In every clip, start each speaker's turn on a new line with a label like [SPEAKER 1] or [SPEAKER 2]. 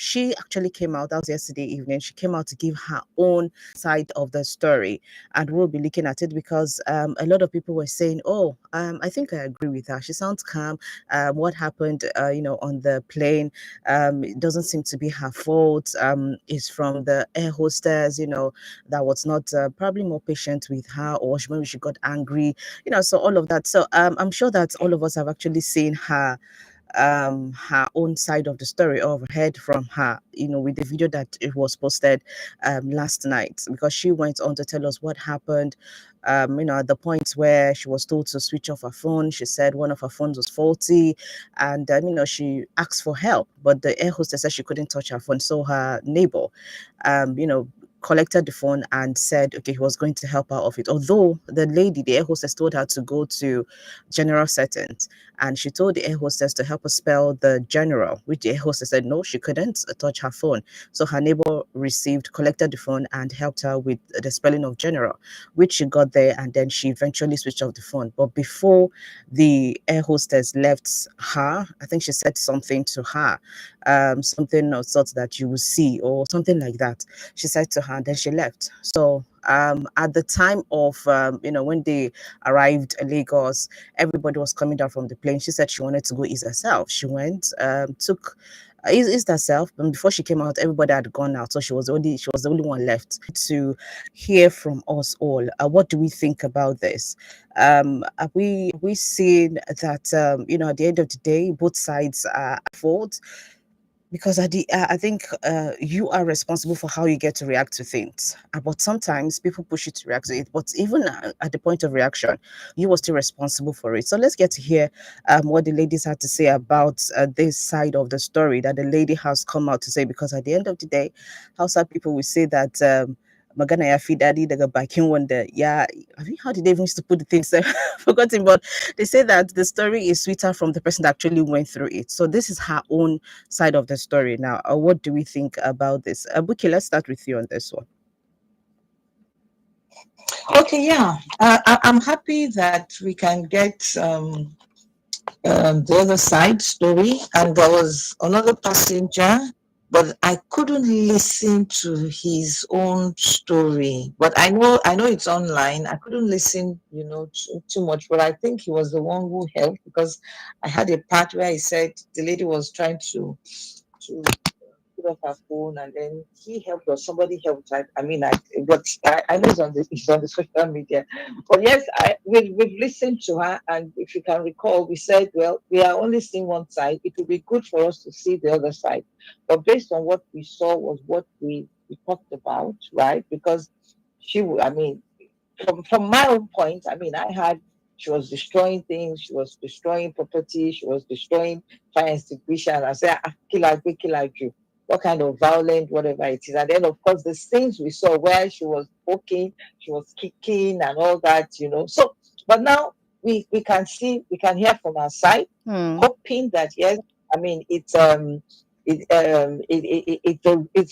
[SPEAKER 1] she actually came out. That was yesterday evening. She came out to give her own side of the story, and we'll be looking at it because a lot of people were saying, "Oh, I think I agree with her. She sounds calm. What happened, on the plane, it doesn't seem to be her fault. It's from the air hostess, that was not probably more patient with her, or maybe she got angry, so all of that. So I'm sure that all of us have actually seen her own side of the story, or heard from her, with the video that it was posted last night, because she went on to tell us what happened. At the point where she was told to switch off her phone, she said one of her phones was faulty, and she asked for help, but the air hostess said she couldn't touch her phone. So her neighbor, collected the phone and said, okay, he was going to help her off it. Although the air hostess, told her to go to general settings, and she told the air hostess to help her spell the general, which the air hostess said no, she couldn't touch her phone. So her neighbor collected the phone and helped her with the spelling of general, which she got there, and then she eventually switched off the phone. But before the air hostess left her, I think she said something to her, something of sorts that you will see, or something like that. She said to her, and then she left. So at the time of when they arrived in Lagos, everybody was coming down from the plane. She said she wanted to go ease herself. She went, took eased herself, and before she came out, everybody had gone out, so she was the only one left to hear from us all. What do we think about this? Are we seeing that at the end of the day, both sides are at fault? Because I think you are responsible for how you get to react to things. But sometimes people push you to react to it. But even at the point of reaction, you were still responsible for it. So let's get to hear what the ladies had to say about this side of the story that the lady has come out to say. Because at the end of the day, Hausa people will say that. Magana ya fi daddy daga bakin wanda yeah, I mean, how did they even used to put the things there? Forgotten, but they say that the story is sweeter from the person that actually went through it. So this is her own side of the story now. What do we think about this? Buki, let's start with you on this one.
[SPEAKER 2] Okay, yeah. I'm happy that we can get the other side story. And there was another passenger, but I couldn't listen to his own story. But I know it's online. I couldn't listen, too much. But I think he was the one who helped, because I had a part where he said the lady was trying to put off her phone, and then he helped, or somebody helped. I know it's on the social media. But yes, we've listened to her, and if you can recall, we said, well, we are only seeing one side. It would be good for us to see the other side. But based on what we saw was what we talked about, right? Because from my own point, I had she was destroying things, she was destroying property, she was destroying fire extinguisher. I said, kill her, you. What kind of violent, whatever it is. And then, of course, the scenes we saw where she was poking, she was kicking, and all that. So, but now we can see, we can hear from our side, hoping that yes, it's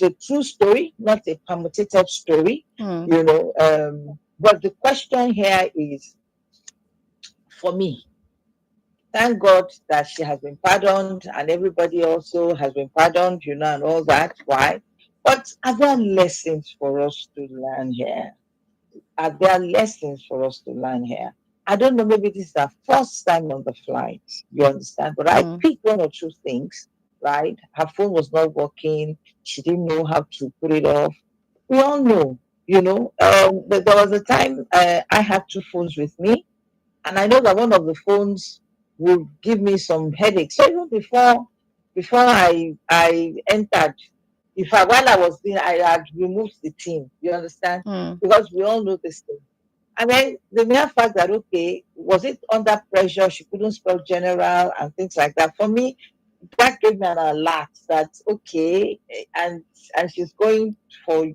[SPEAKER 2] a true story, not a permutated story. But the question here is, for me, thank God that she has been pardoned, and everybody also has been pardoned, and all that. Why? But are there lessons for us to learn here? Are there lessons for us to learn here? I don't know, maybe this is our first time on the flight, you understand? But I picked one or two things, right? Her phone was not working. She didn't know how to put it off. We all know, but there was a time I had two phones with me, and I know that one of the phones would give me some headaches. So even before I entered, while I was there, I had removed the team. You understand? Because we all know this thing. And then the mere fact that, okay, was it under pressure? She couldn't spell general and things like that. For me, that gave me an alert that okay, and she's going for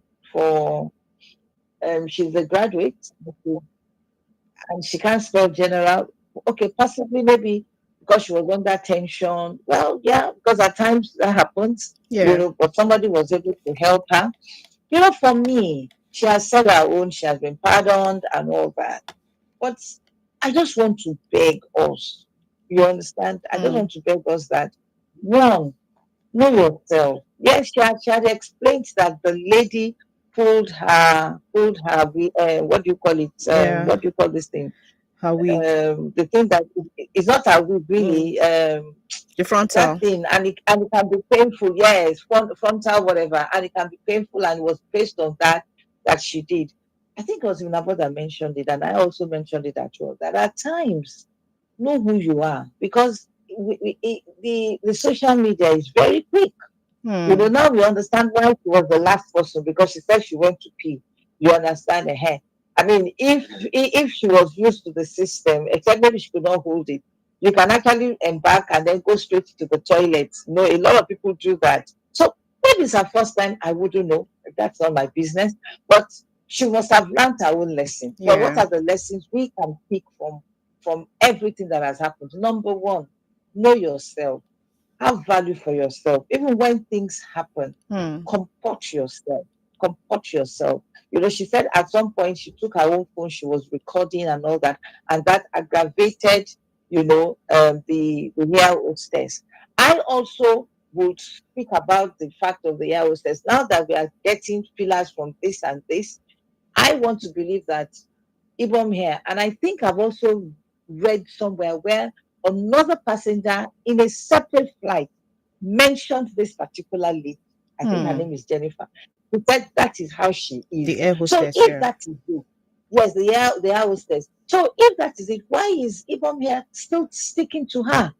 [SPEAKER 2] she's a graduate, and she can't spell general. Okay, possibly maybe because she was under tension. Well, yeah, because at times that happens.
[SPEAKER 1] Yeah.
[SPEAKER 2] But somebody was able to help her. For me, she has said her own. She has been pardoned and all that. But I just want to beg us. You understand? I just want to beg us that one, know yourself. Yes, she had explained that the lady pulled her what do you call it?
[SPEAKER 1] Yeah,
[SPEAKER 2] What do you call this thing?
[SPEAKER 1] her wig.
[SPEAKER 2] The thing that is not a wig
[SPEAKER 1] Mm.
[SPEAKER 2] really.
[SPEAKER 1] The
[SPEAKER 2] That
[SPEAKER 1] frontal.
[SPEAKER 2] thing, and it can be painful. Yes, frontal whatever, and it can be painful, and it was based on that she did. I think it was even about that mentioned it, and I also mentioned it as well. That at times, know who you are, because the social media is very quick.
[SPEAKER 1] Hmm.
[SPEAKER 2] Now we understand why she was the last person, because she said she went to pee. You understand her? I mean, if she was used to the system, except maybe she could not hold it, you can actually embark and then go straight to the toilet. A lot of people do that. So maybe it's her first time. I wouldn't know. That's not my business. But she must have learned her own lesson. But what
[SPEAKER 1] Yeah.
[SPEAKER 2] are the lessons we can pick from everything that has happened? Number one, know yourself. Have value for yourself. Even when things happen,
[SPEAKER 1] Hmm.
[SPEAKER 2] comport yourself. Comport yourself. She said at some point she took her own phone, she was recording and all that, and that aggravated, the air hostess. I also would speak about the fact of the air hostess. Now that we are getting pillars from this and this, I want to believe that Ibom here. And I think I've also read somewhere where another passenger in a separate flight mentioned this particular lady. I think her
[SPEAKER 1] Hmm.
[SPEAKER 2] name is Jennifer. She said that is how she
[SPEAKER 1] The
[SPEAKER 2] is.
[SPEAKER 1] air
[SPEAKER 2] So
[SPEAKER 1] hostess.
[SPEAKER 2] if
[SPEAKER 1] Yeah.
[SPEAKER 2] that is it, yes, the air hostess. So if that is it, why is Ibom here still sticking to her?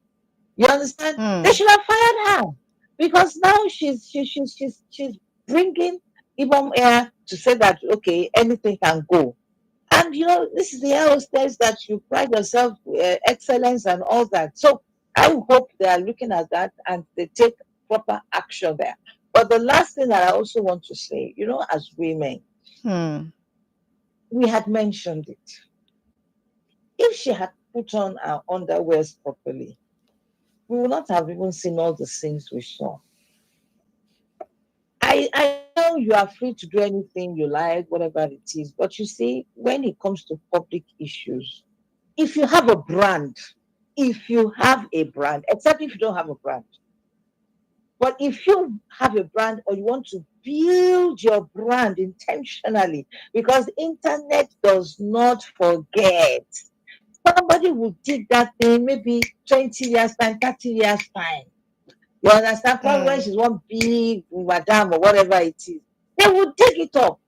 [SPEAKER 2] You understand? They
[SPEAKER 1] Hmm.
[SPEAKER 2] should have fired her, because now she's bringing Ibom here to say that okay, anything can go. And this is the aerospace that you pride yourself, excellence and all that. So I hope they are looking at that and they take proper action there. But the last thing that I also want to say, as women,
[SPEAKER 1] Hmm.
[SPEAKER 2] we had mentioned it. If she had put on her underwears properly, we would not have even seen all the things we saw. I know you are free to do anything you like, whatever it is, but you see, when it comes to public issues, if you have a brand, except if you don't have a brand, but if you have a brand or you want to build your brand intentionally, because internet does not forget. Somebody will dig that thing maybe 20 years time, 30 years time. You understand? Probably when
[SPEAKER 1] Hmm.
[SPEAKER 2] she's one big madam or whatever it is, they will dig it up.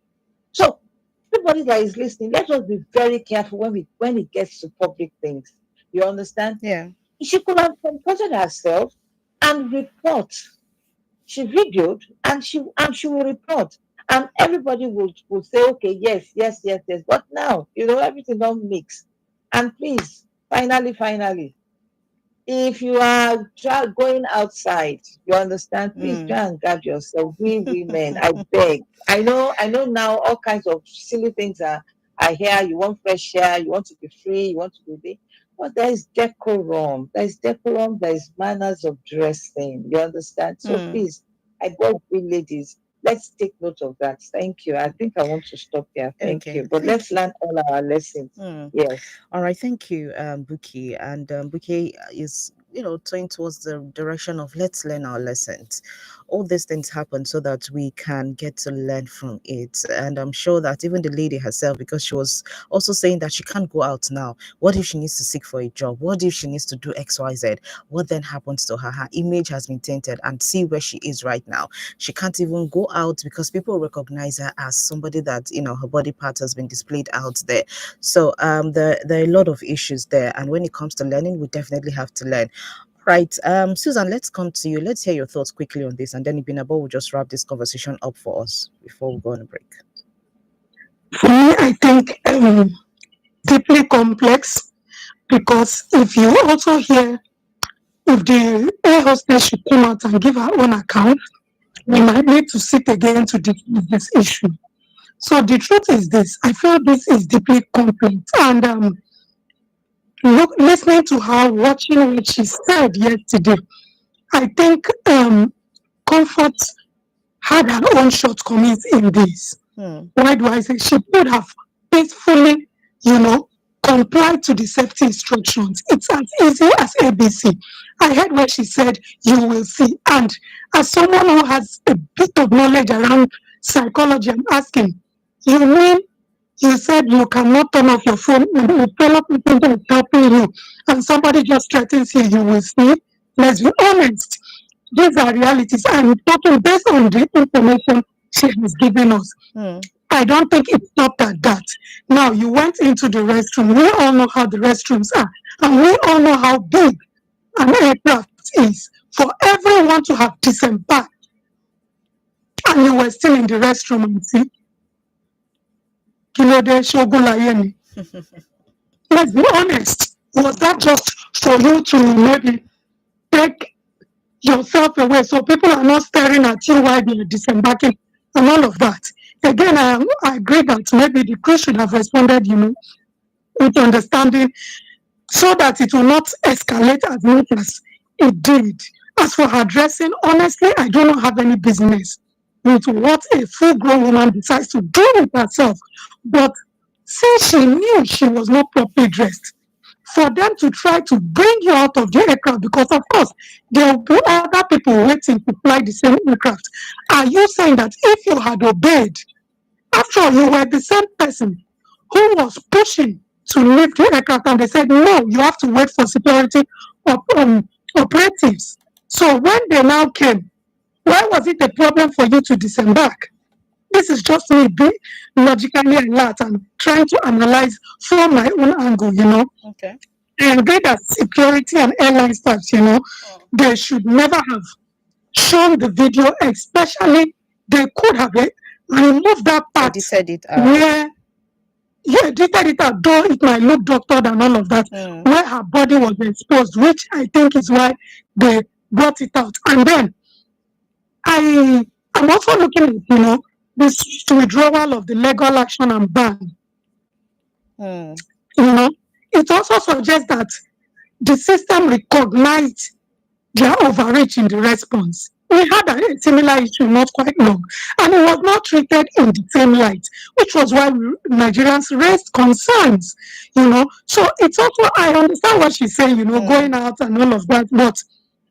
[SPEAKER 2] So everybody that is listening, let us be very careful when it gets to public things. You understand?
[SPEAKER 1] Yeah.
[SPEAKER 2] She could have composed herself and report. She videoed and she will report. And everybody would say, okay, yes, yes, yes, yes. But now, everything don't mix. And please, finally, if you are going outside, you understand, please
[SPEAKER 1] Hmm.
[SPEAKER 2] try and guard yourself. We women, I beg. I know now all kinds of silly things are here. You want fresh air, you want to be free, you want to be big. But there is decorum. There is manners of dressing. You understand? So
[SPEAKER 1] Hmm.
[SPEAKER 2] please, I beg we ladies, let's take note of that. Thank you. I think I want to stop here. Thank
[SPEAKER 1] Okay.
[SPEAKER 2] you. But let's
[SPEAKER 1] Thank you.
[SPEAKER 2] learn all our lessons.
[SPEAKER 1] Hmm.
[SPEAKER 2] Yes.
[SPEAKER 1] All right, thank you, Buki. And Buki is, turning towards the direction of let's learn our lessons. All these things happen so that we can get to learn from it. And I'm sure that even the lady herself, because she was also saying that she can't go out now. What if she needs to seek for a job? What if she needs to do X, Y, Z? What then happens to her? Her image has been tainted, and see where she is right now. She can't even go out because people recognize her as somebody that, her body part has been displayed out there. So there are a lot of issues there, and when it comes to learning, we definitely have to learn. Right, Susan, let's come to you. Let's hear your thoughts quickly on this, and then Ibinabo will just wrap this conversation up for us before we go on a break.
[SPEAKER 3] For me, I think deeply complex, because if you also hear if the air hostess should come out and give her own account, we might need to sit again to discuss this issue. So the truth is this: I feel this is deeply complex, and listening to her, watching what she said yesterday, I think Comfort had her own shortcomings in this.
[SPEAKER 1] Hmm.
[SPEAKER 3] Why do I say she could have peacefully, you know, comply to the safety instructions. It's as easy as ABC. I heard what she said, you will see. And as someone who has a bit of knowledge around psychology, I'm asking, you mean you said you cannot turn off your phone and a fellow person is helping you and somebody just threatens you, you will see? Let's be honest. These are realities. I'm talking based on the information she has given us. I don't think it stopped at that. Now, you went into the restroom. We all know how the restrooms are. And we all know how big an aircraft is. For everyone to have disembarked and you were still in the restroom and see, Kilode Shogulayeni. Let's be honest. Was that just for you to maybe take yourself away so people are not staring at you while they are disembarking and all of that? Again, I agree that maybe the crew should have responded, with understanding so that it will not escalate as much as it did. As for her dressing, honestly, I don't have any business with what a full-grown woman decides to do with herself. But since she knew she was not properly dressed, for them to try to bring you out of the aircraft, because of course there will be other people waiting to fly the same aircraft. Are you saying that if you had obeyed, after all, you were the same person who was pushing to leave the aircraft and they said, no, you have to wait for security operatives. So when they now came, why was it a problem for you to disembark? This is just me being logically alert and trying to analyze from my own angle.
[SPEAKER 1] Okay.
[SPEAKER 3] I agree that security and airline staff, they should never have shown the video, especially they could have removed that part
[SPEAKER 1] Edited it
[SPEAKER 3] where edited it out, though it might look doctored and all of that, where her body was exposed, which I think is why they brought it out. And then I'm also looking at, this withdrawal of the legal action and ban. It also suggests that the system recognized their overreach in the response. We had a similar issue not quite long, and it was not treated in the same light, which was why Nigerians raised concerns, So it's also, I understand what she's saying, going out and all of that, but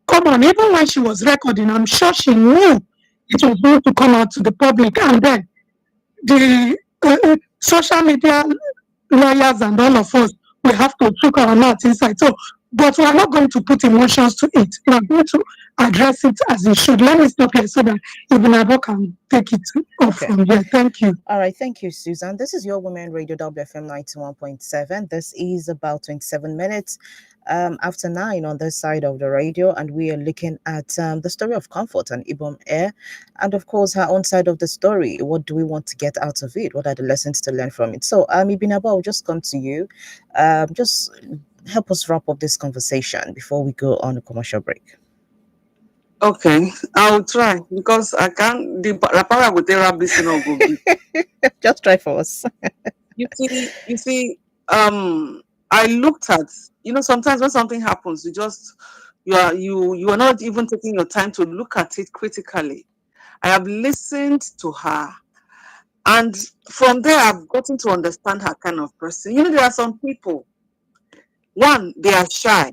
[SPEAKER 3] come on, even when she was recording, I'm sure she knew it was going to come out to the public, and then the social media lawyers and all of us, we have to took our mouth inside. So, but we are not going to put emotions to it. We are going to address it as it should. Let me stop here so that Ibn Abo can take it off from here. Thank you.
[SPEAKER 1] All right. Thank you, Susan. This is your Women Radio WFM 91.7. This is about 27 minutes after 9 on this side of the radio, and we are looking at the story of Comfort and Ibom Air, and of course her own side of the story. What do we want to get out of it? What are the lessons to learn from it? So Ibn Abo, I'll just come to you. Just help us wrap up this conversation before we go on a commercial break.
[SPEAKER 4] Okay, I will try because I can't. The power with the
[SPEAKER 1] just try for us.
[SPEAKER 4] You see. I looked at, sometimes when something happens, you are not even taking your time to look at it critically. I have listened to her, and from there I've gotten to understand her kind of person. There are some people. One, they are shy.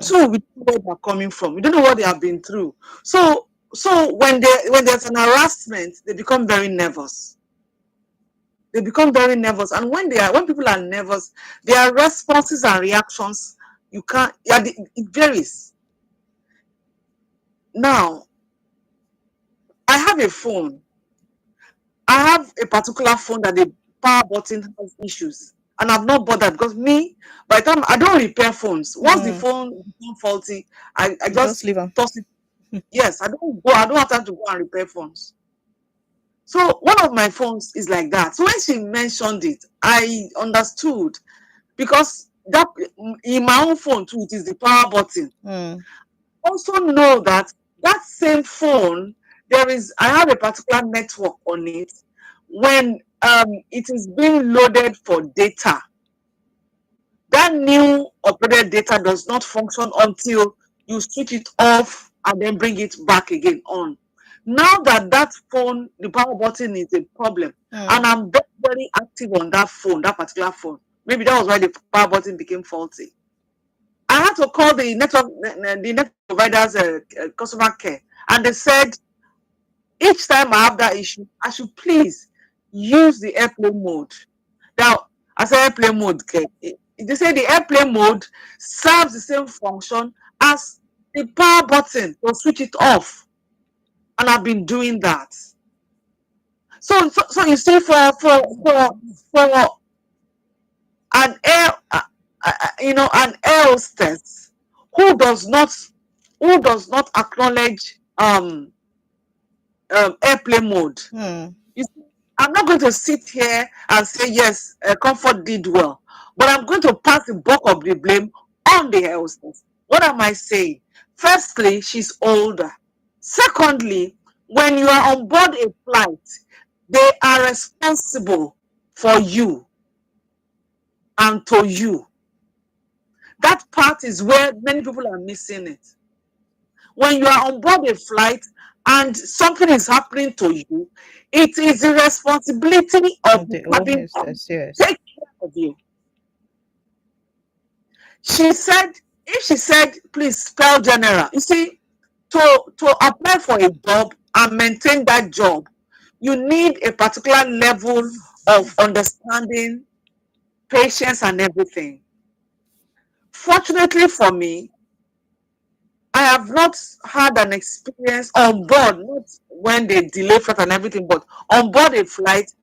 [SPEAKER 4] Two, we don't know where they're coming from. We don't know what they have been through. So when there's an harassment, they become very nervous. They become very nervous, and when people are nervous, their responses and reactions, it varies. Now, I have a phone. I have a particular phone that the power button has issues, and I've not bothered because by the time I don't repair phones. Once the phone becomes faulty, I just
[SPEAKER 1] leave them.
[SPEAKER 4] Toss it. Yes, I don't have time to go and repair phones. So one of my phones is like that. So when she mentioned it, I understood, because that in my own phone too, it is the power button. Also know that same phone, I have a particular network on it. When it is being loaded for data, that new operated data does not function until you switch it off and then bring it back again on. Now that phone, the power button is a problem, and I'm very, very active on that phone, that particular phone. Maybe that was why the power button became faulty. I had to call the network providers customer care, and they said each time I have that issue, I should please use the airplane mode. Now, I say airplane mode. Okay. They say the airplane mode serves the same function as the power button to switch it off, and I've been doing that. So you see, for an air, an air hostess who does not acknowledge airplane mode. You see, I'm not going to sit here and say yes, Comfort did well, but I'm going to pass the bulk of the blame on the air hostess. What am I saying? Firstly, she's older. Secondly, when you are on board a flight, they are responsible for you and to you. That part is where many people are missing it. When you are on board a flight and something is happening to you, it is the responsibility of the cabin crew to take care of you. If she said, please spell general, you see, to apply for a job and maintain that job, you need a particular level of understanding, patience, and everything. Fortunately for me, I have not had an experience on board, not when they delay flight and everything, but on board a flight,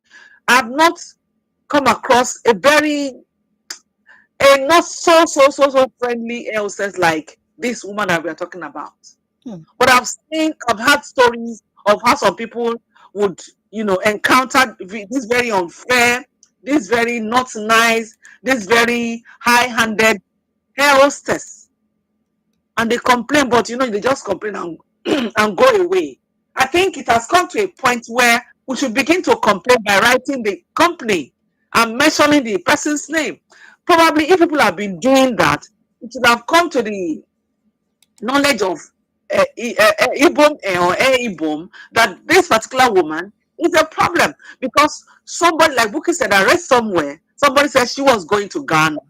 [SPEAKER 4] I have not come across a not so friendly air hostess like this woman that we are talking about. But I've had stories of how some people would, encounter this very unfair, this very not nice, this very high-handed air hostess. And they complain, but they just complain and go away. I think it has come to a point where we should begin to complain by writing the company and mentioning the person's name. Probably if people have been doing that, it should have come to the knowledge of Ibom or Ibom that this particular woman is a problem, because somebody, like Buki said, I read somewhere, somebody said she was going to Ghana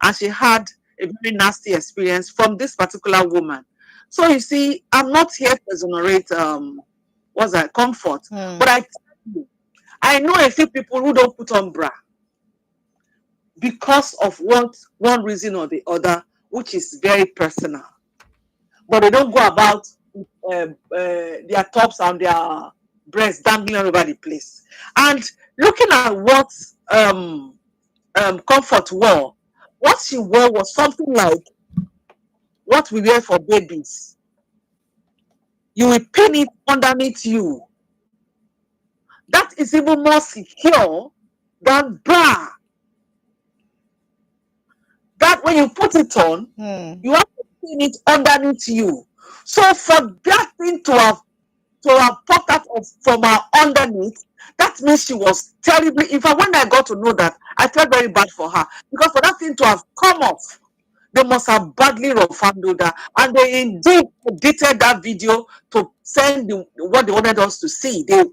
[SPEAKER 4] and she had a very nasty experience from this particular woman. So you see, I'm not here to exonerate Comfort, but I tell you, I know a few people who don't put on bra because of one reason or the other, which is very personal. But they don't go about their tops and their breasts dangling all over the place. And looking at what Comfort wore, what she wore was something like what we wear for babies. You will pin it underneath you. That is even more secure than bra. That when you put it on, you have to pin it underneath you. So for that thing to have popped out from her underneath, that means she was terribly. In fact, when I got to know that, I felt very bad for her, because for that thing to have come off, they must have badly roughed that, and they indeed edited that video to send what they wanted us to see. They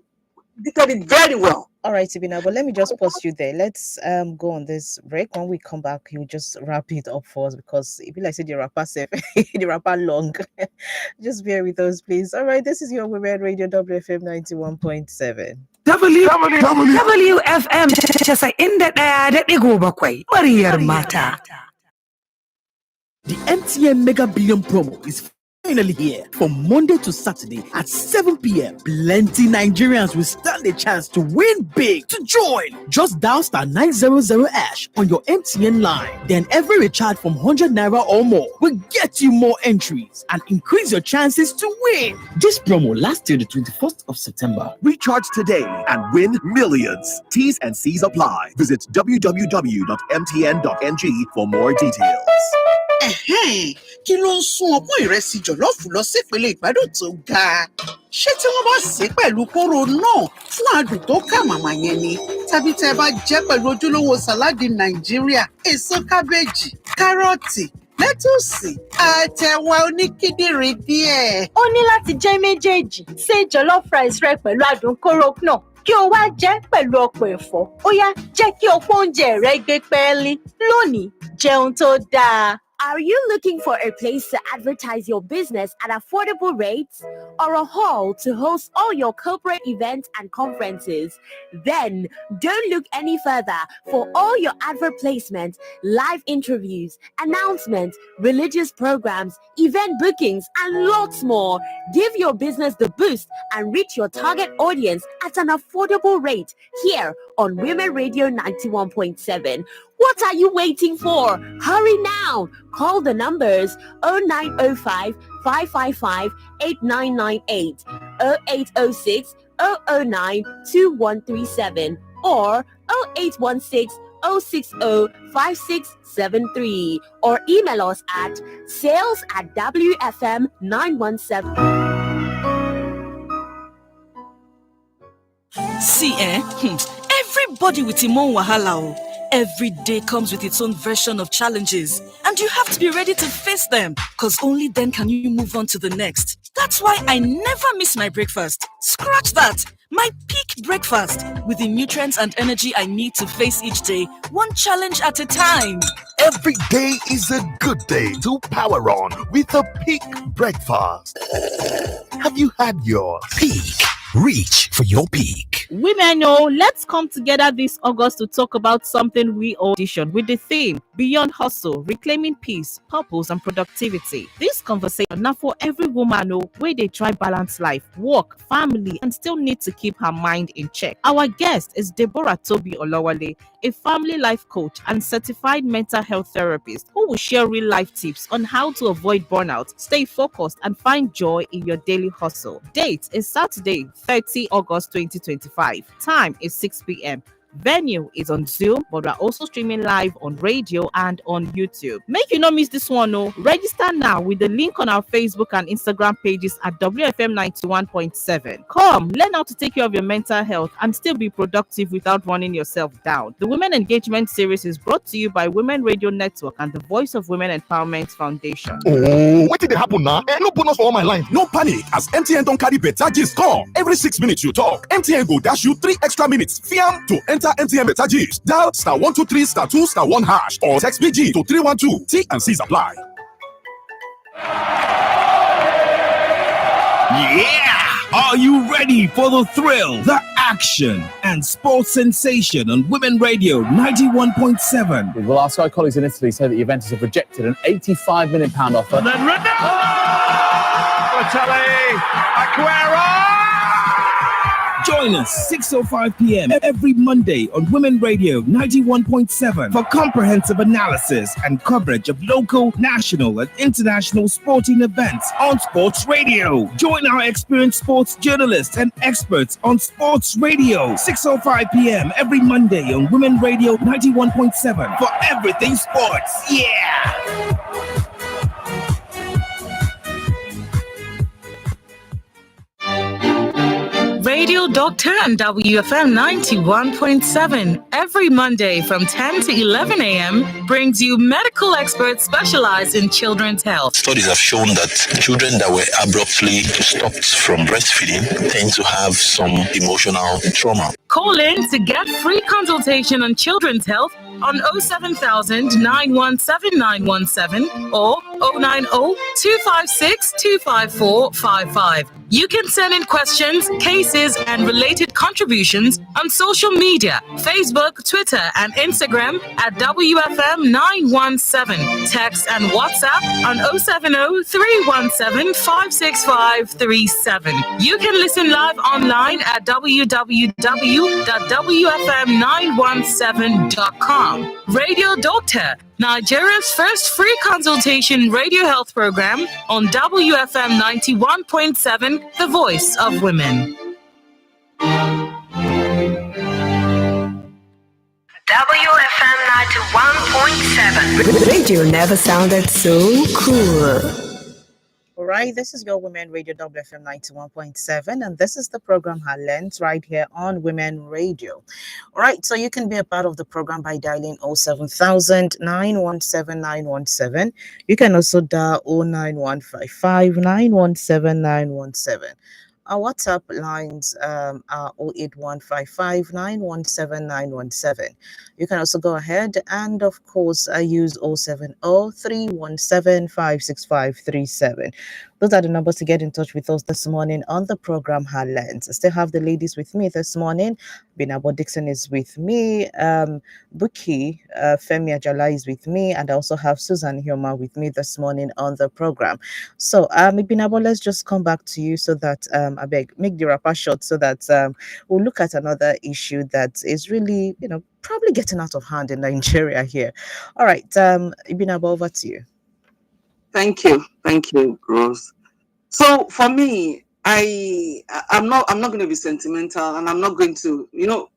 [SPEAKER 4] did it very well.
[SPEAKER 1] All right, Ibina, but let me just pause you there. Let's go on this break. When we come back, you just wrap it up for us, because if you like said the rapper safe, the rapper long. Just bear with us, please. All right, this is your Women Radio WFM 91.7.
[SPEAKER 5] WFM 91.7 muryar mata.
[SPEAKER 6] The MTN Mega Billion promo is finally here. From Monday to Saturday at 7 p.m. Plenty Nigerians will stand a chance to win big. To join, just dial *900# on your MTN line. Then every recharge from 100 naira or more will get you more entries and increase your chances to win. This promo lasts till the 21st of September.
[SPEAKER 7] Recharge today and win millions. T's and C's apply. Visit www.mtn.ng for more details.
[SPEAKER 8] Kí ló ń sún ọpọ́n ìrẹsì jọ̀lọ́ọ̀fù lọ sípele ìgbádùn tó ga? Ṣé tí wọ́n bá sè é pẹ̀lú kóró náà fún adùn tó kà màmá yẹn ni? Tàbí tẹ́ bá jẹ́ pẹ̀lú ojúlówó sàláàdì Nàìjíríà, èso kábéèjì, kárọ̀tì, lẹ́tùsì àtẹ̀wà oníkíndìnrín díẹ̀.
[SPEAKER 9] Ó ní láti jẹ́ méjèèjì. Ṣé jollof rice rẹ pẹ̀lú adùn kóró náà kí o wá jẹ́ pẹ̀lú ọ̀pọ̀ ẹ̀fọ́. Ó yá jẹ́ kí ọ̀pọ̀ oúnjẹ rẹ gbé pẹ́ẹ́lí. Lónìí, jẹun tó dáa.
[SPEAKER 10] Are you looking for a place to advertise your business at affordable rates or a hall to host all your corporate events and conferences? Then don't look any further for all your advert placements, live interviews, announcements, religious programs, event bookings, and lots more. Give your business the boost and reach your target audience at an affordable rate here on Women Radio 91.7. What are you waiting for? Hurry now. Call the numbers 0905 555 8998, 0806 009 2137, or 0816 060 5673, or email us at sales@wfm917.
[SPEAKER 11] See, everybody with him own wahala. Every day comes with its own version of challenges, and you have to be ready to face them, because only then can you move on to the next. That's why I never miss my breakfast. Scratch that! My peak breakfast, with the nutrients and energy I need to face each day, one challenge at a time.
[SPEAKER 7] Every day is a good day to power on with a peak breakfast. Have you had your peak? Reach for your peak.
[SPEAKER 12] Women, let's come together this August to talk about something we audition with the theme Beyond Hustle, Reclaiming Peace, Purpose and Productivity. This conversation now for every woman where they try balance life, work, family, and still need to keep her mind in check. Our guest is Deborah Toby Olawale, a family life coach and certified mental health therapist who will share real life tips on how to avoid burnout, stay focused, and find joy in your daily hustle. Date is Saturday, 30 August 2025. Time is 6 p.m. Venue is on Zoom, but we're also streaming live on radio and on YouTube. Make you not miss this one, Register now with the link on our Facebook and Instagram pages at WFM 91.7. Come, learn how to take care of your mental health and still be productive without running yourself down. The Women Engagement Series is brought to you by Women Radio Network and the Voice of Women Empowerment Foundation.
[SPEAKER 7] Oh, what did it happen now?
[SPEAKER 13] No bonus for all my line. No panic, as MTN don't carry better gist come. Every 6 minutes you talk, MTN go dash you 3 extra minutes. Fiam to enter MTN better gist. Dial *123 *2 *1 hash or text BG to 312. T and C's apply.
[SPEAKER 6] Yeah! Are you ready for the thrill, the action, and sports sensation on Women Radio 91.7?
[SPEAKER 14] Well, our Sky colleagues in Italy say that Juventus have rejected an £85 million offer.
[SPEAKER 6] And then Ronaldo! Aguero! Join us 6:05 p.m. every Monday on Women Radio 91.7 for comprehensive analysis and coverage of local, national, and international sporting events on Sports Radio. Join our experienced sports journalists and experts on Sports Radio 6:05 p.m. every Monday on Women Radio 91.7 for everything sports. Yeah!
[SPEAKER 15] Radio Doctor and WFM 91.7 every Monday from 10 to 11 a.m. brings you medical experts specialized in children's health.
[SPEAKER 16] Studies have shown that children that were abruptly stopped from breastfeeding tend to have some emotional trauma.
[SPEAKER 15] Call in to get free consultation on children's health on 07000 917 917 or 090 256 25455. You can send in questions, cases, and related contributions on social media, Facebook, Twitter, and Instagram at WFM917. Text and WhatsApp on 070 317 56537. You can listen live online at www.wfm917.com. Radio Doctor, Nigeria's first free consultation radio health program on WFM 91.7, the voice of women.
[SPEAKER 17] WFM 91.7.
[SPEAKER 5] Radio never sounded so cool.
[SPEAKER 1] All right, this is your Women Radio WFM 91.7, and this is the program Herlens right here on Women Radio. All right, so you can be a part of the program by dialing 07000 917 917. You can also dial 09155 917 917. Our WhatsApp lines are 08155 917 917. You can also go ahead and, of course, use 070 317 56537. Those are the numbers to get in touch with us this morning on the program Herlens. I still have the ladies with me this morning. Binabo Dixon is with me. Buki Femi Ajala is with me. And I also have Susan Hioma with me this morning on the program. So, Binabo, let's just come back to you so that, I beg, make the wrapper short so that we'll look at another issue that is really, probably getting out of hand in Nigeria here. All right, Ibinabo, over to you.
[SPEAKER 4] Thank you, Rose. So for me, I'm not going to be sentimental, and I'm not going to,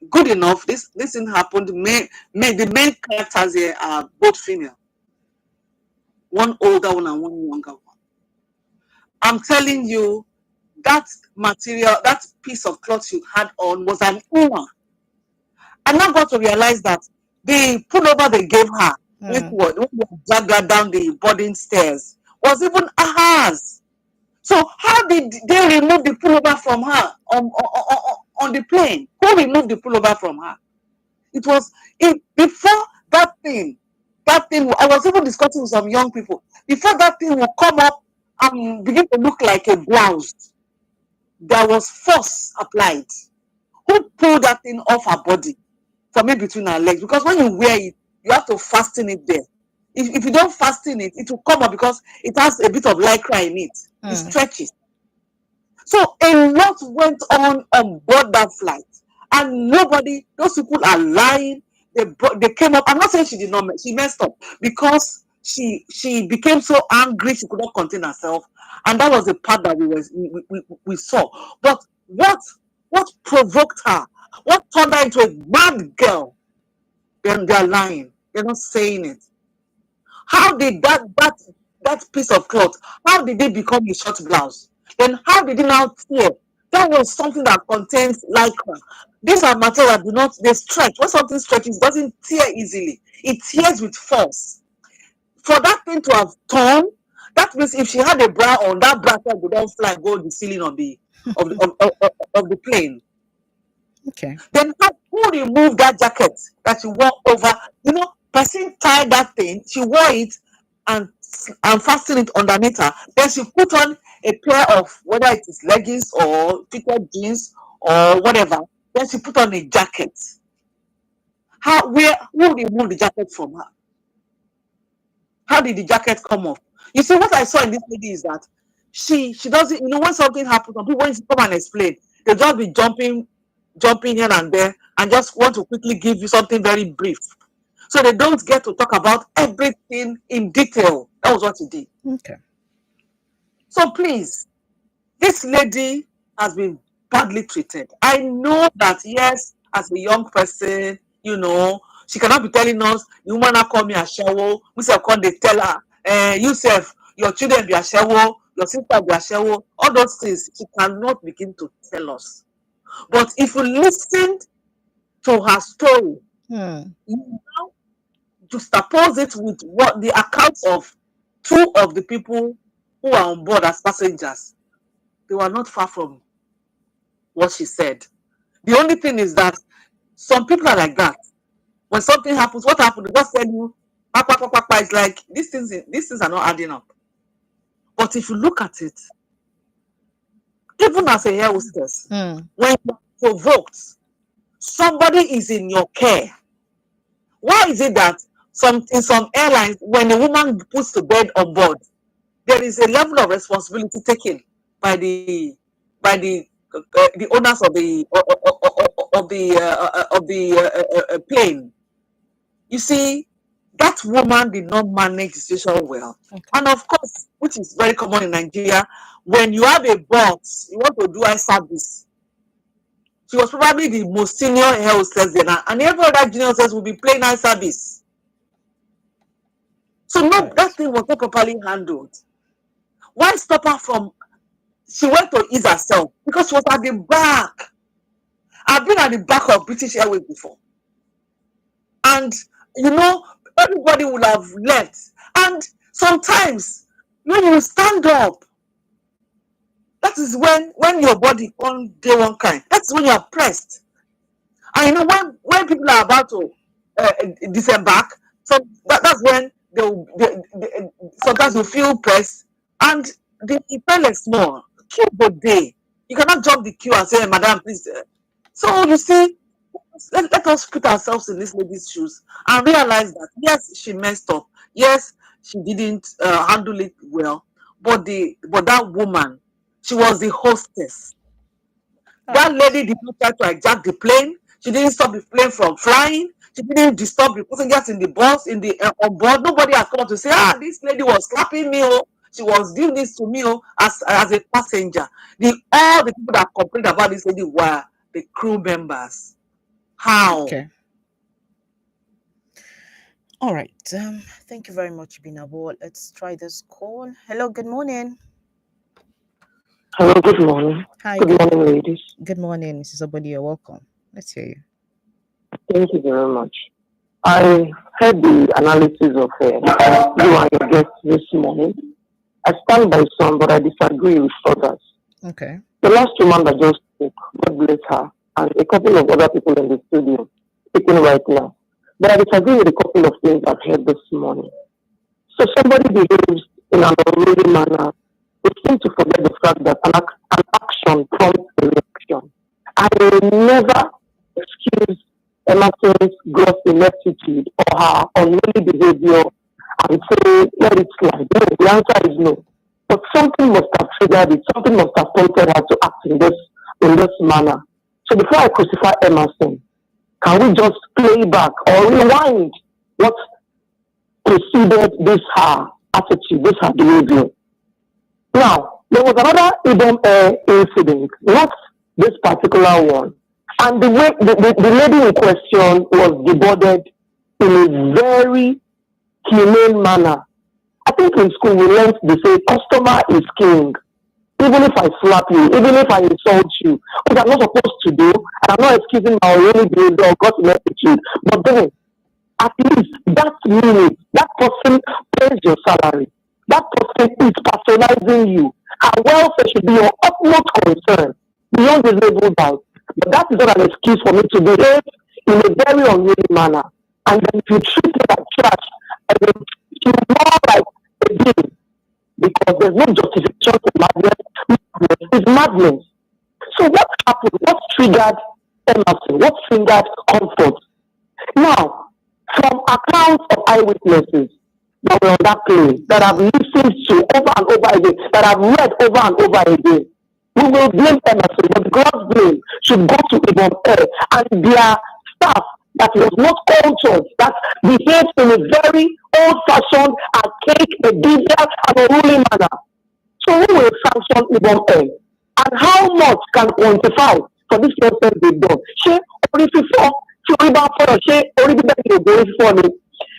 [SPEAKER 4] good enough. This thing happened. The main characters here are both female, one older one and one younger one. I'm telling you, that material, that piece of cloth you had on was an inner. I now got to realize that the pullover they gave her, when they dragged her down the boarding stairs, was even hers. So how did they remove the pullover from her on the plane? Who removed the pullover from her? It was before that thing. I was even discussing with some young people. Before that thing will come up and begin to look like a blouse, there was force applied. Who pulled that thing off her body from in between her legs? Because when you wear it, you have to fasten it there. If you don't fasten it, it will come up because it has a bit of lycra in it. It stretches. So a lot went on board that flight, and those people are lying. They came up. I'm not saying she did not. She messed up because she became so angry she could not contain herself, and that was the part that we saw. But what provoked her? What turned her into a mad girl? Then they're lying. They're not saying it. How did that piece of cloth? How did it become a short blouse? Then how did it now tear? That was something that contains lycra. These are materials that they stretch. When something stretches, it doesn't tear easily. It tears with force. For that thing to have torn, that means if she had a bra on, that bra would not fly go the ceiling of the plane.
[SPEAKER 1] Okay.
[SPEAKER 4] Then who removed that jacket that she wore over? Person tied that thing. She wore it and fastened it underneath her. Then she put on a pair of, whether it is leggings or fitted jeans or whatever. Then she put on a jacket. Who removed the jacket from her? How did the jacket come off? You see, what I saw in this lady is that she doesn't, when something happens, people, when she come and explain, they'll just be jumping here and there and just want to quickly give you something very brief. So they don't get to talk about everything in detail. That was what he did.
[SPEAKER 1] Okay.
[SPEAKER 4] So please, this lady has been badly treated. I know that, yes, as a young person, she cannot be telling us, the woman call me a shower. We say, they tell her, Yusuf, your children be a shower, your sister be a shower. All those things, she cannot begin to tell us. But if you listen to her story, you now juxtapose it with what the accounts of two of the people who are on board as passengers. They were not far from what she said. The only thing is that some people are like that. When something happens, what happened? They just tell you, it's like these things are not adding up. But if you look at it, even as a air hostess, when you're provoked, somebody is in your care. Why is it that in some airlines, when a woman puts to bed on board, there is a level of responsibility taken by the owners of the plane? You see, that woman did not manage the situation well. Okay. And of course, which is very common in Nigeria, when you have a boss, you want to do eye service. She was probably the most senior air hostess then, and every other junior hostess will be playing eye service. So no, that thing was not properly handled. Why stop her from? She went to ease herself because she was at the back. I've been at the back of British Airways before, and everybody would have left. And sometimes when you stand up, that is when your body on day one kind. That's when you are pressed. And when people are about to disembark, so that's when they sometimes you feel pressed, and they feel like small queue the day. You cannot jump the queue and say, hey, "Madam, please." So you see, let us put ourselves in this lady's shoes and realize that yes, she messed up. Yes, she didn't handle it well, but that woman, she was the hostess. That lady did not try to hijack the plane. She didn't stop the plane from flying. She didn't disturb the passengers in the bus, in the on board. Nobody has come up to say, this lady was slapping me, she was doing this to me, as a passenger. All the people that complained about this lady were the crew members. How?
[SPEAKER 1] Okay. All right. Thank you very much, Binabo. Let's try this call. Hello, good morning.
[SPEAKER 18] Hello, good morning.
[SPEAKER 1] Hi.
[SPEAKER 18] Good morning, ladies.
[SPEAKER 1] Good morning, Mrs. Obodi. You're welcome. Let's hear you.
[SPEAKER 18] Thank you very much. I heard the analysis of you and your guest this morning. I stand by some, but I disagree with others.
[SPEAKER 1] Okay.
[SPEAKER 18] The last woman that just spoke, God bless her, and a couple of other people in the studio speaking right now. But I disagree with a couple of things I've heard this morning. So somebody behaves in an unruly manner. We seem to forget the fact that an action prompts a reaction. I will never excuse Emerson's gross ineptitude or her unruly behavior and say, let it slide. No, the answer is no. But something must have triggered it. Something must have prompted her to act in this manner. So before I crucify Emerson, can we just play back or rewind what preceded this her attitude, this her behavior? Now, there was another Idom Air incident, not this particular one. And the way the lady in question was deboarded in a very humane manner. I think in school we learned to say customer is king. Even if I slap you, even if I insult you, which I'm not supposed to do, and I'm not excusing my really behavior or God's attitude, but then at least that minute, that person pays your salary. That person is patronizing you. Her welfare should be your utmost concern, beyond reasonable doubt. But that is not an excuse for me to behave in a very unruly manner. And then if you treat me like trash, and then treat you more like a being, because there's no justification for madness. It's madness. So what happened? What triggered Emerson? What triggered comfort? Now, from accounts of eyewitnesses that were on that plane, that I've listened to over and over again, that I've read over and over again, we will blame Emerson, but God's blame should go to Ibom Air and their staff that was not cultured, that behaved in a very old-fashioned, archaic, obedient, and unruly manner. So who will sanction Ibom Air? And how much can quantify for this nonsense they've done?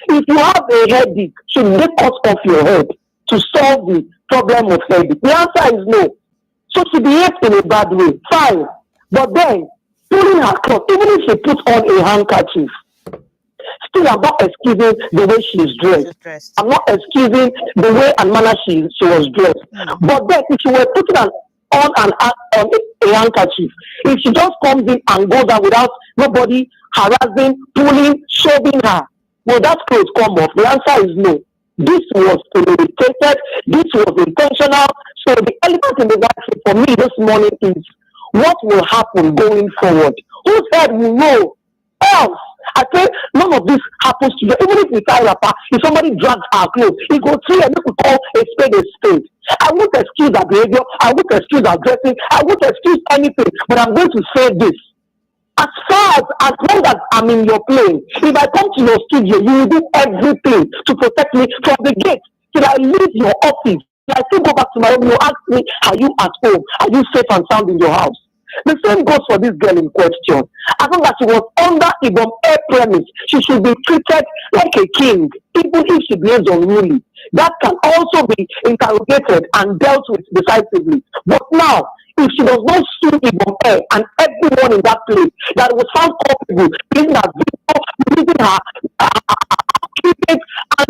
[SPEAKER 18] If you have a headache, should they cut off your head to solve the problem of headache? The answer is no. So she behaves in a bad way, fine. But then, pulling her cloth, even if she puts on a handkerchief, still I'm not excusing the way she's dressed. I'm not excusing the way and manner she was dressed. But then, if she were putting on a handkerchief, if she just comes in and goes out without nobody harassing, pulling, shoving her, will that clothes come off? The answer is no. This was premeditated. This was intentional. So the elephant in the white for me this morning is what will happen going forward. Whose head will roll? Else, I think none of this happens to you. Even if we tie rapper, if somebody drags our clothes, he go through and we call a spade a spade. I won't excuse our behavior. I won't excuse our dressing. I won't excuse anything. But I'm going to say this. As long as I'm in your plane, if I come to your studio, you will do everything to protect me from the gate till I leave your office. Till I still go back to my home, you ask me, are you at home? Are you safe and sound in your house? The same goes for this girl in question. As long as she was under Ibom Air premise, she should be treated like a king, even if she behaves unruly. that can also be interrogated and dealt with decisively. But now, if she does not sue Ibom Air and everyone in that place that was found culpable, using her video, using her treatment, and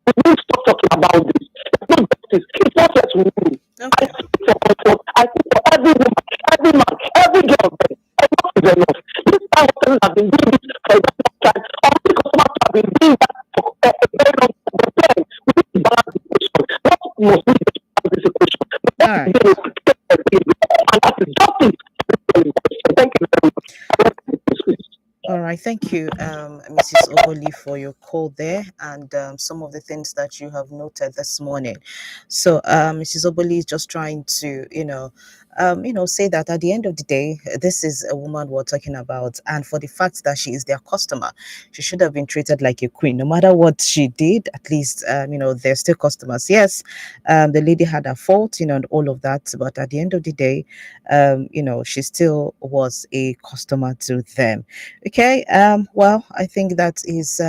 [SPEAKER 18] we need to stop talking about this. There's no justice. It's not just me. I speak for myself. I speak for every woman, every man, every girl. Enough is enough. These thousands have been doing this for a very long time. All the customers have been doing that for a very long time. But then, we need to balance the equation. What must we do to balance this equation?
[SPEAKER 1] All right.
[SPEAKER 18] And that is justice. Thank you very much.
[SPEAKER 1] All right, thank you, Mrs. Oboli, for your call there and some of the things that you have noted this morning. So, Mrs. Oboli is just trying to, say that at the end of the day, this is a woman we're talking about, and for the fact that she is their customer, she should have been treated like a queen. No matter what she did, at least, they're still customers. Yes, the lady had a fault, and all of that, but at the end of the day, she still was a customer to them. Okay. Well, I think that is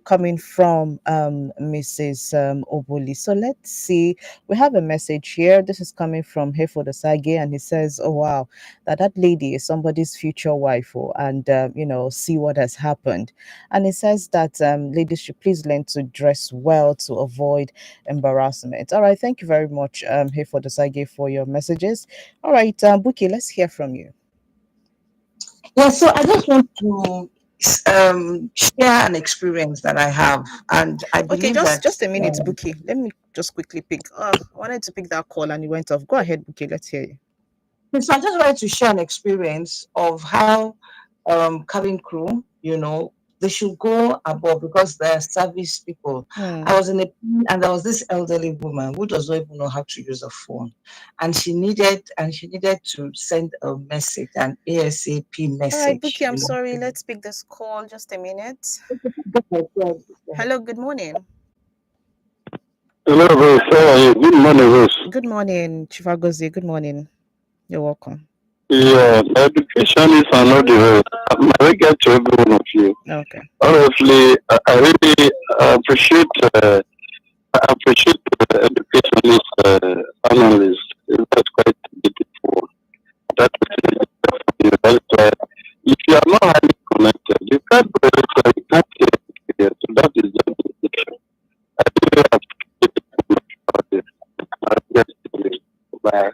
[SPEAKER 1] coming from Mrs. Oboli. So let's see. We have a message here. This is coming from Hefo Sage, and he says, "Oh wow, that lady is somebody's future wife, and see what has happened." And he says that ladies should please learn to dress well to avoid embarrassment. All right. Thank you very much, Hefo Sage, for your messages. All right, Buki, let's hear from you.
[SPEAKER 2] Yeah, so I just want to share an experience that I have, and I believe that
[SPEAKER 1] just a minute, Buki. Let me just quickly pick. I wanted to pick that call and it went off. Go ahead, Buki. Let's hear you.
[SPEAKER 2] So I just wanted to share an experience of how cabin crew, they should go above because they're service people. I was in a and there was this elderly woman who does not even know how to use a phone, and she needed to send a message, an ASAP message.
[SPEAKER 1] All right, Buki, I'm sorry. Let's pick this call. Just a minute. Hello, good morning.
[SPEAKER 19] Hello, Rose. How are you? Good morning, Rose.
[SPEAKER 1] Good morning, Chifagozi. Good morning. You're welcome.
[SPEAKER 19] Yeah, my education is another way. I get to every one of you.
[SPEAKER 1] Okay.
[SPEAKER 19] Honestly, I really appreciate the educationist analyst. That's quite beautiful. That's why if you are not highly connected, you can't go elsewhere, you can't get here. So that is the education. I really appreciate it. Bye.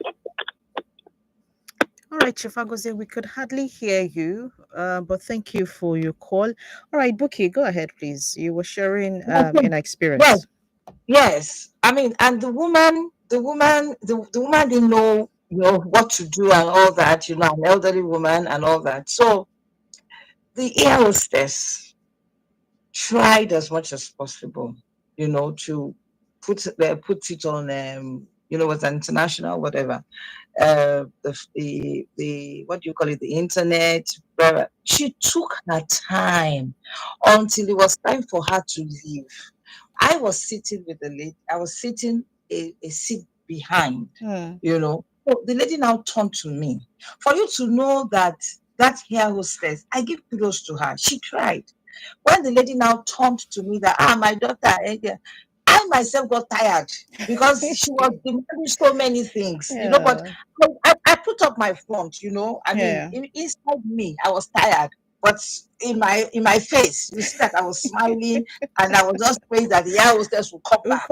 [SPEAKER 1] All right, Chifagozi, we could hardly hear you, but thank you for your call. All right, Buki, go ahead, please. You were sharing an experience.
[SPEAKER 2] Yes. I mean, and the woman didn't know, what to do and all that, an elderly woman and all that. So the air hostess tried as much as possible, to put it on, was international, whatever. The what do you call it? The internet. She took her time until it was time for her to leave. I was sitting with the lady. I was sitting a seat behind, So the lady now turned to me. For you to know that air hostess, I give kudos to her. She tried. When the lady now turned to me that, my daughter, I myself got tired because she was demanding so many things, but I put up my front, I mean, inside me, I was tired. But in my face, you see that I was smiling and I was just praying that the air hostess will come back.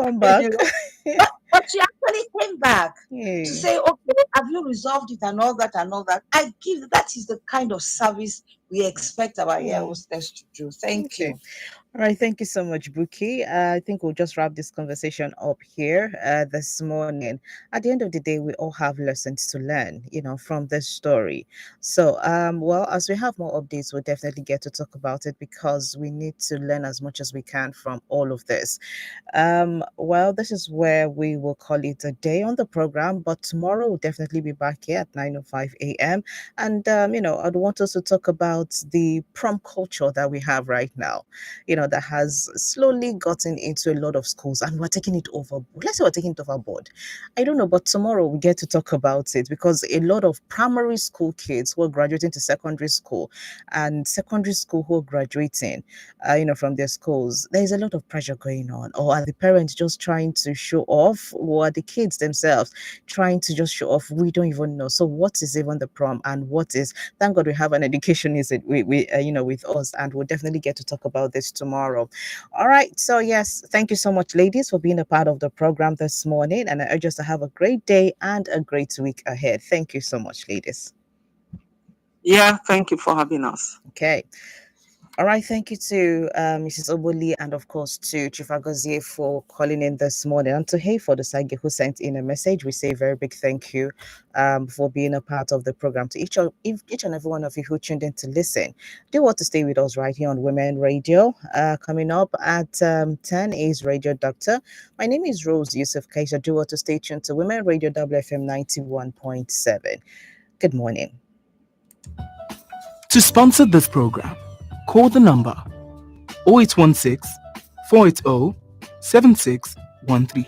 [SPEAKER 2] But she actually came back to say, okay, have you resolved it and all that and all that? That is the kind of service we expect our air hostess to do. Thank you.
[SPEAKER 1] All right, thank you so much, Buki. I think we'll just wrap this conversation up here this morning. At the end of the day, we all have lessons to learn, from this story. So, as we have more updates, we'll definitely get to talk about it because we need to learn as much as we can from all of this. This is where we will call it a day on the program, but tomorrow we'll definitely be back here at 9:05 a.m. And, I'd want us to talk about about the prom culture that we have right now, that has slowly gotten into a lot of schools, and we're taking it over. Let's say we're taking it overboard. I don't know, but tomorrow we get to talk about it, because a lot of primary school kids who are graduating to secondary school, and secondary school who are graduating, from their schools, there's a lot of pressure going on. Or are the parents just trying to show off, or are the kids themselves trying to just show off? We don't even know. So what is even the prom, and what is? Thank God we have an educationist with us, and we'll definitely get to talk about this tomorrow. All right. So yes, thank you so much, ladies, for being a part of the program this morning, and I urge us to have a great day and a great week ahead. Thank you so much, ladies.
[SPEAKER 4] Yeah, thank you for having us.
[SPEAKER 1] Okay. All right, thank you to Mrs. Oboli, and of course to Chifagozie for calling in this morning, and to Hayford Osage, who sent in a message. We say a very big thank you for being a part of the program. To each and every one of you who tuned in to listen, do want to stay with us right here on Women Radio. Coming up at 10 is Radio Doctor. My name is Rose Yusuf Kaisha. Do want to stay tuned to Women Radio WFM 91.7. Good morning.
[SPEAKER 6] To sponsor this program, call the number 0816 480 7613.